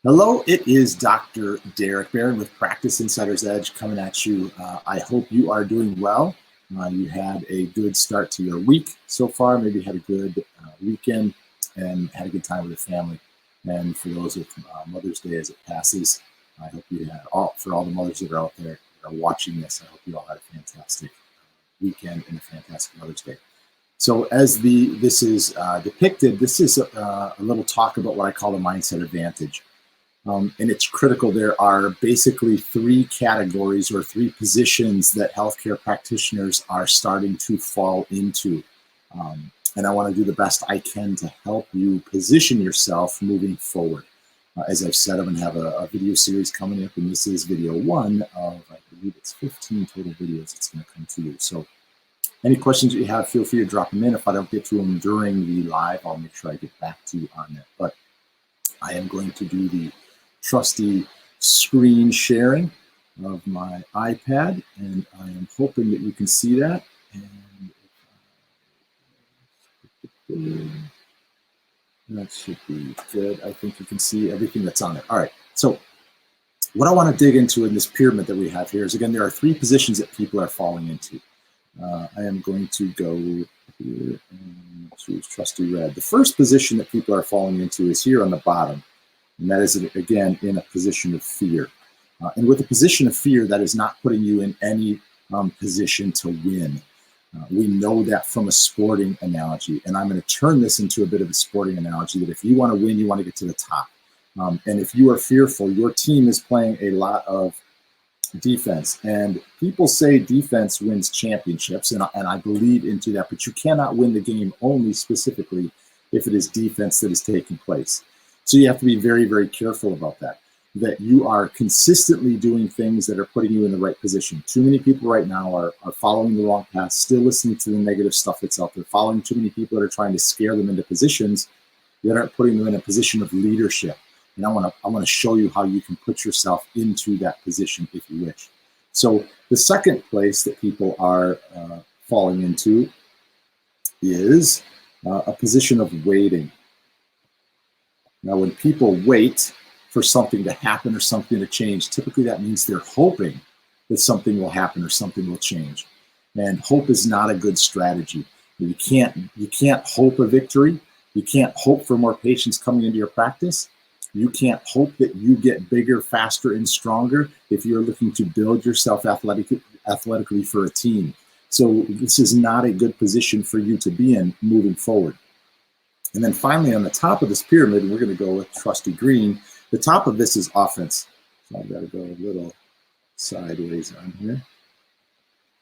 Hello, it is Dr. Derek Barron with Practice Insider's Edge coming at you. I hope you are doing well. You had a good start to your week so far, maybe had a good weekend and had a good time with the family. And for those with Mother's Day as it passes, I hope you had for all the mothers that are out there that are watching this, I hope you all had a fantastic weekend and a fantastic Mother's Day. So as this is depicted, this is a little talk about what I call the mindset advantage. And it's critical. There are basically three categories or three positions that healthcare practitioners are starting to fall into. And I want to do the best I can to help you position yourself moving forward. As I've said, I'm going to have a video series coming up, and this is video one of, I believe it's 15 total videos that's going to come to you. So any questions that you have, feel free to drop them in. If I don't get to them during the live, I'll make sure I get back to you on that. But I am going to do the trusty screen sharing of my iPad, and I am hoping that you can see that. And that should be good. I think you can see everything that's on it. All right, so what I want to dig into in this pyramid that we have here is, again, there are three positions that people are falling into. I am going to go here and choose trusty red. The first position that people are falling into is here on the bottom. And that is, again, in a position of fear. And with a position of fear, that is not putting you in any position to win. We know that from a sporting analogy. And I'm going to turn this into a bit of a sporting analogy, that if you want to win, you want to get to the top. And if you are fearful, your team is playing a lot of defense. And people say defense wins championships, and I believe into that. But you cannot win the game only specifically if it is defense that is taking place. So you have to be very, very careful about that you are consistently doing things that are putting you in the right position. Too many people right now are following the wrong path, still listening to the negative stuff that's out there, following too many people that are trying to scare them into positions that aren't putting them in a position of leadership. And I want to show you how you can put yourself into that position if you wish. So the second place that people are falling into is a position of waiting. Now, when people wait for something to happen or something to change, typically that means they're hoping that something will happen or something will change. And hope is not a good strategy. You can't hope a victory. You can't hope for more patients coming into your practice. You can't hope that you get bigger, faster, and stronger if you're looking to build yourself athletically for a team. So this is not a good position for you to be in moving forward. And then finally, on the top of this pyramid, we're going to go with trusty green. The top of this is offense. So I've got to go a little sideways on here.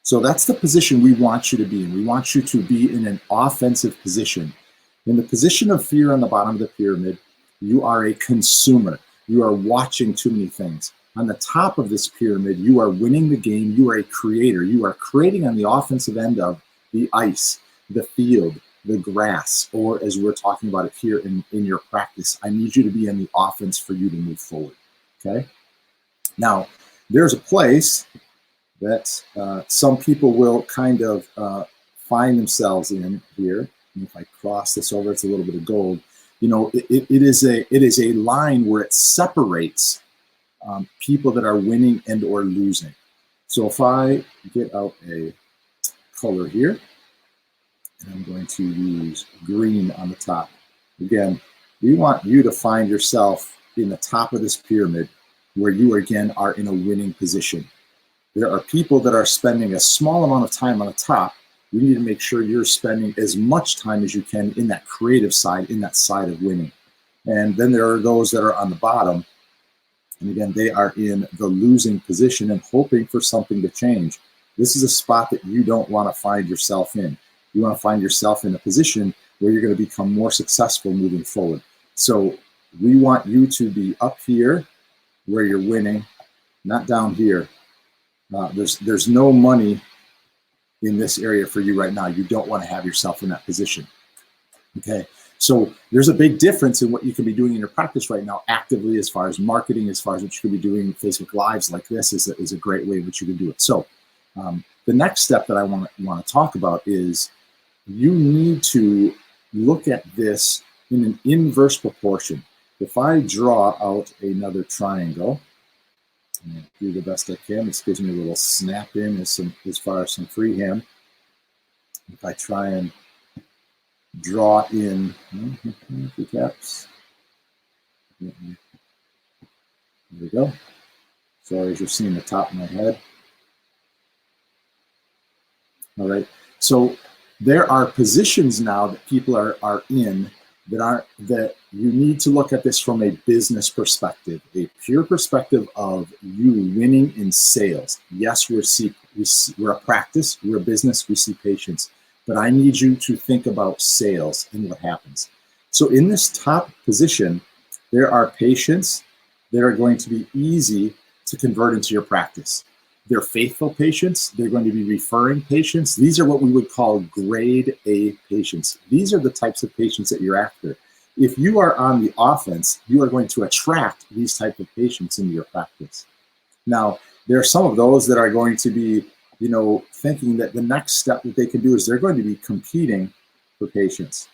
So that's the position we want you to be in. We want you to be in an offensive position. In the position of fear on the bottom of the pyramid, you are a consumer. You are watching too many things. On the top of this pyramid, you are winning the game. You are a creator. You are creating on the offensive end of the ice, the field, the grass, or as we're talking about it here in your practice. I need you to be in the offense for you to move forward, okay? Now, there's a place that some people will kind of find themselves in here. And if I cross this over, it's a little bit of gold. You know, it is a line where it separates people that are winning and or losing. So if I get out a color here, and I'm going to use green on the top. Again, we want you to find yourself in the top of this pyramid where you, again, are in a winning position. There are people that are spending a small amount of time on the top. You need to make sure you're spending as much time as you can in that creative side, in that side of winning. And then there are those that are on the bottom. And again, they are in the losing position and hoping for something to change. This is a spot that you don't want to find yourself in. You want to find yourself in a position where you're going to become more successful moving forward. So we want you to be up here where you're winning, not down here. There's no money in this area for you right now. You don't want to have yourself in that position. Okay, so there's a big difference in what you can be doing in your practice right now actively, as far as marketing, as far as what you could be doing. Facebook Lives like this is a great way in which you can do it. So the next step that I want to talk about is you need to look at this in an inverse proportion. if I draw out another triangle, and do the best I can, this gives me a little snap in as far as some freehand. If I try and draw in caps, there we go. Sorry, as you're seeing the top of my head. All right, so there are positions now that people are in that you need to look at this from a business perspective, a pure perspective of you winning in sales. Yes, we're a practice, we're a business, we see patients, but I need you to think about sales and what happens. So in this top position, there are patients that are going to be easy to convert into your practice. They're faithful patients. They're going to be referring patients. These are what we would call grade A patients. These are the types of patients that you're after. If you are on the offense, you are going to attract these type of patients into your practice. Now, there are some of those that are going to be, thinking that the next step that they can do is they're going to be competing for patients.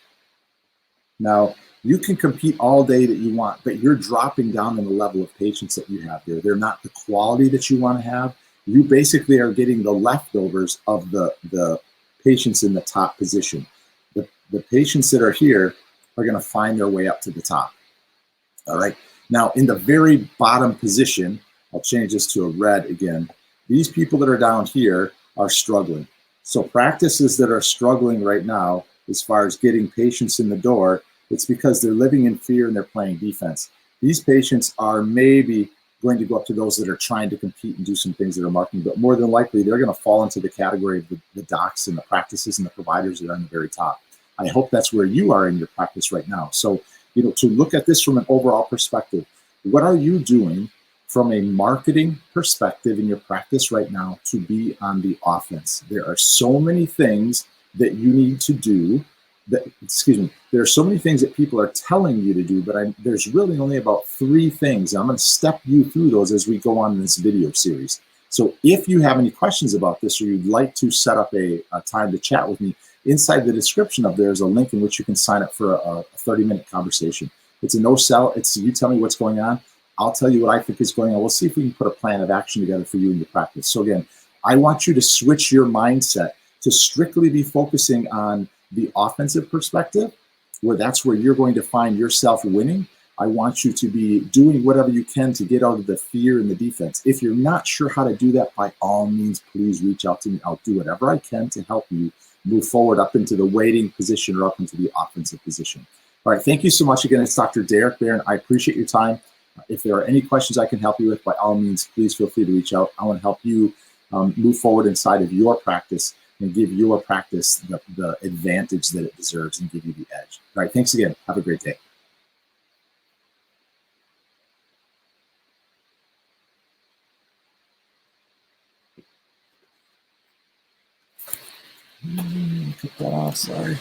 Now, you can compete all day that you want, but you're dropping down in the level of patients that you have there. They're not the quality that you want to have. You basically are getting the leftovers of the patients in the top position. The patients that are here are going to find their way up to the top. All right. Now, in the very bottom position, I'll change this to a red again. These people that are down here are struggling. So practices that are struggling right now, as far as getting patients in the door, it's because they're living in fear and they're playing defense. These patients are maybe going to go up to those that are trying to compete and do some things that are marketing, but more than likely they're going to fall into the category of the docs and the practices and the providers that are on the very top. I hope that's where you are in your practice right now. So, to look at this from an overall perspective, what are you doing from a marketing perspective in your practice right now to be on the offense? There are so many things that you need to do there are so many things that people are telling you to do, but there's really only about 3 things. I'm going to step you through those as we go on in this video series. So if you have any questions about this, or you'd like to set up a time to chat with me, inside the description of there is a link in which you can sign up for a 30-minute conversation. It's a no-sell. It's you tell me what's going on. I'll tell you what I think is going on. We'll see if we can put a plan of action together for you in your practice. So again, I want you to switch your mindset to strictly be focusing on the offensive perspective, where that's where you're going to find yourself winning. I want you to be doing whatever you can to get out of the fear and the defense. If you're not sure how to do that, by all means, please reach out to me. I'll do whatever I can to help you move forward up into the waiting position or up into the offensive position. All right, thank you so much again. It's Dr. Derek Barron. I appreciate your time. If there are any questions I can help you with, by all means, please feel free to reach out. I want to help you move forward inside of your practice and give your practice the advantage that it deserves and give you the edge. All right, thanks again. Have a great day. Cut that off, sorry.